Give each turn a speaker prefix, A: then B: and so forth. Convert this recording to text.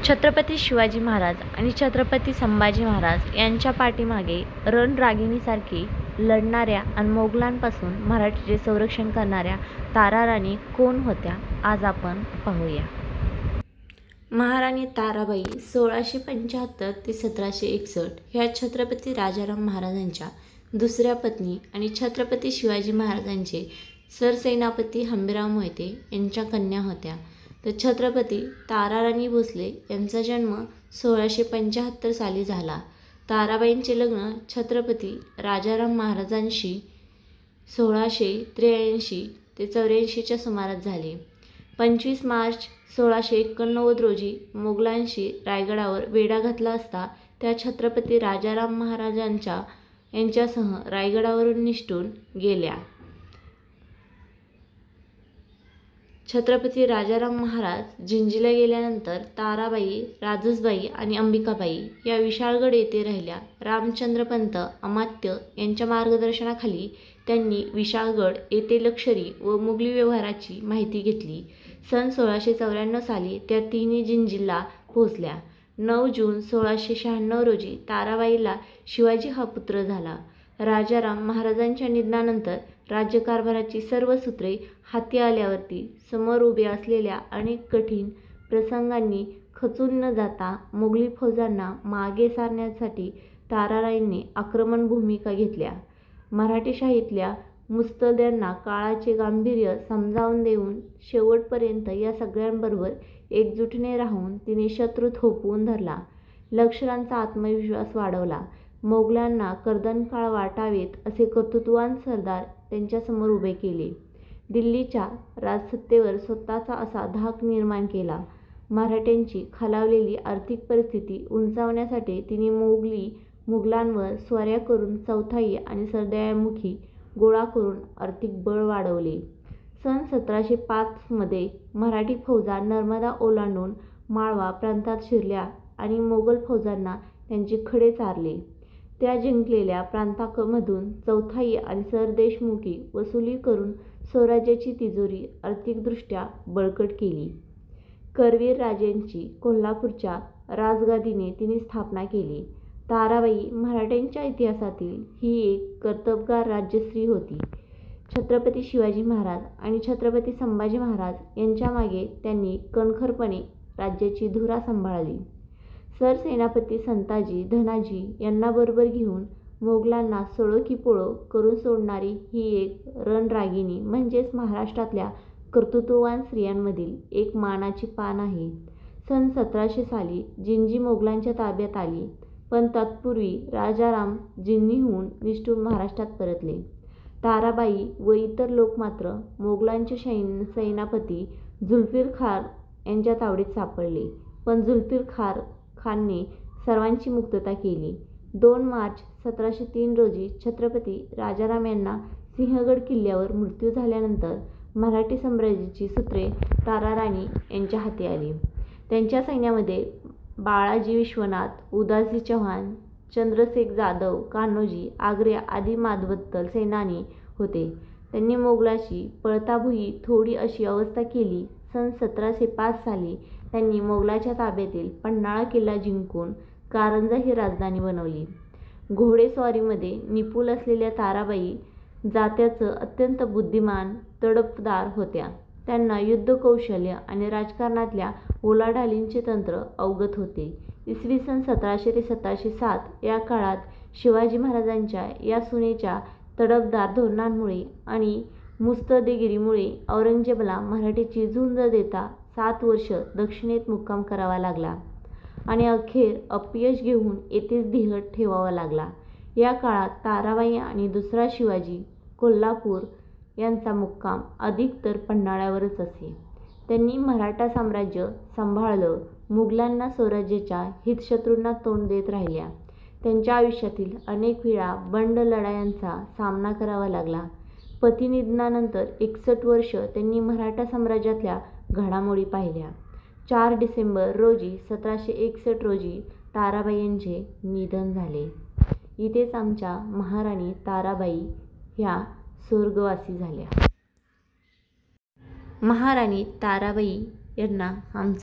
A: छत्रपती शिवाजी महाराज आणि छत्रपती संभाजी महाराज यांच्या पाठीमागे रणरागिणीसारखी लढणाऱ्या आणि मोगलांपासून मराठीचे संरक्षण करणाऱ्या ताराराणी कोण होत्या, आज आपण पाहूया. महाराणी ताराबाई 1675 ते 1761 ह्या छत्रपती राजाराम महाराजांच्या दुसऱ्या पत्नी आणि छत्रपती शिवाजी महाराजांचे सरसेनापती हंबीरराव मोहिते यांच्या कन्या होत्या. तर छत्रपती ताराराणी भोसले यांचा जन्म 1675 साली झाला. ताराबाईंचे लग्न छत्रपती राजाराम महाराजांशी 1683 ते 84 सुमारास झाले. 25 मार्च 1689 रोजी मोगलांशी रायगडावर वेढा घातला असता त्या छत्रपती राजाराम महाराजांच्या यांच्यासह रायगडावरून निसटून गेल्या. छत्रपती राजाराम महाराज जिंजीला गेल्यानंतर ताराबाई, राजसबाई आणि अंबिकाबाई या विशाळगड येथे राहिल्या. रामचंद्रपंत अमात्य यांच्या मार्गदर्शनाखाली त्यांनी विशाळगड येथे लष्करी व मुघली व्यवहाराची माहिती घेतली. सन 1694 साली त्या तिन्ही जिंजीला पोहोचल्या. 9 जून 1696 रोजी ताराबाईला शिवाजी हा पुत्र झाला. राजाराम महाराजांच्या निधनानंतर राज्यकारभाराची सर्व सूत्रे हाती आल्यावरती समोर उभ्या असलेल्या अनेक कठीण प्रसंगांनी खचून न जाता मोगली फौजांना मागे सारण्यासाठी ताराराणींनी आक्रमक भूमिका घेतल्या. मराठेशाहीतल्या मुत्सद्यांना काळाचे गांभीर्य समजावून देऊन शेवटपर्यंत या सगळ्यांबरोबर एकजुटीने राहून तिने शत्रू थोपवून धरला. लष्कराचा आत्मविश्वास वाढवला. मोगलांना कर्दनकाळ वाटावेत असे कर्तृत्ववान सरदार त्यांच्यासमोर उभे केले. दिल्लीच्या राजसत्तेवर स्वतःचा असा धाक निर्माण केला. मराठ्यांची खालावलेली आर्थिक परिस्थिती उंचावण्यासाठी तिने मुघलांवर स्वाऱ्या करून चौथाई आणि सरद्यामुखी गोळा करून आर्थिक बळ वाढवले. सन 1705 मध्ये मराठी फौजा नर्मदा ओलांडून माळवा प्रांतात शिरल्या आणि मोगल फौजांना त्यांचे खडे चारले. त्या जिंकलेल्या प्रांतांमधून चौथाई आणि सरदेशमुखी वसुली करून स्वराज्याची तिजोरी आर्थिकदृष्ट्या बळकट केली. करवीर राजांची कोल्हापूरच्या राजगादीने तिने स्थापना केली. ताराबाई मराठ्यांच्या इतिहासातील ही एक कर्तबगार राज्यस्त्री होती. छत्रपती शिवाजी महाराज आणि छत्रपती संभाजी महाराज यांच्या मागे त्यांनी कणखरपणे राज्याची धुरा सांभाळली. सरसेनापती संताजी धनाजी यांना बरोबर घेऊन मोगलांना सोडो की पळो करून सोडणारी ही एक रणरागिणी म्हणजेच महाराष्ट्रातल्या कर्तृत्ववान स्त्रियांमधील एक मानाची पान आहे. सन 1700 साली जिंजी मोगलांच्या ताब्यात आली, पण तत्पूर्वी राजाराम जिंजीहून निसटून महाराष्ट्रात परतले. ताराबाई व इतर लोक मात्र मोगलांचे सेनापती जुल्फिकार खान यांच्या तावडीत सापडले, पण जुल्फिकार खानने सर्वांची मुक्तता केली. 2 मार्च 1703 रोजी छत्रपती राजाराम यांना सिंहगड किल्ल्यावर मृत्यू झाल्यानंतर मराठी साम्राज्याची सूत्रे ताराराणी यांच्या हाती आली. त्यांच्या सैन्यामध्ये बाळाजी विश्वनाथ, उदासी चव्हाण, चंद्रशेखर जाधव, कान्होजी आंग्रे आदी मादबद्दल सेनानी होते. त्यांनी मोगलांची पळताभुई थोडी अशी अवस्था केली. सन 1705 साली त्यांनी मोगलांच्या ताब्यातील पन्हाळा किल्ला जिंकून कारंजा ही राजधानी बनवली. घोडेस्वारीमध्ये निपुण असलेल्या ताराबाई जात्याचं अत्यंत बुद्धिमान तडफदार होत्या. त्यांना युद्धकौशल्य आणि राजकारणातल्या उलाढालींचे तंत्र अवगत होते. इसवी सन 1700 ते 1707 या काळात शिवाजी महाराजांच्या या सुनेच्या तडफदार धोरणांमुळे आणि मुत्सद्देगिरीमुळे औरंगजेबाला मराठीची झुंज देता 7 वर्ष दक्षिणेत मुक्काम करावा लागला आणि अखेर अपयश घेऊन येथेच धिंगण ठेवावा लागला. या काळात ताराबाई आणि दुसरा शिवाजी कोल्हापूर यांचा मुक्काम अधिक तर पन्हाळ्यावरच असे. त्यांनी मराठा साम्राज्य सांभाळलं. मुघलांना स्वराज्याच्या हितशत्रूंना तोंड देत राहिल्या. त्यांच्या आयुष्यातील अनेक वेळा बंड लढायांचा सामना करावा लागला. पतीनिधनानंतर 61 वर्ष त्यांनी मराठा साम्राज्यातल्या घडामोडी पाहिल्या. 4 डिसेंबर रोजी 1761 रोजी ताराबाई यांचे निधन झाले. इथेच आमच्या महाराणी ताराबाई ह्या स्वर्गवासी झाल्या. महाराणी ताराबाई यांना आमचा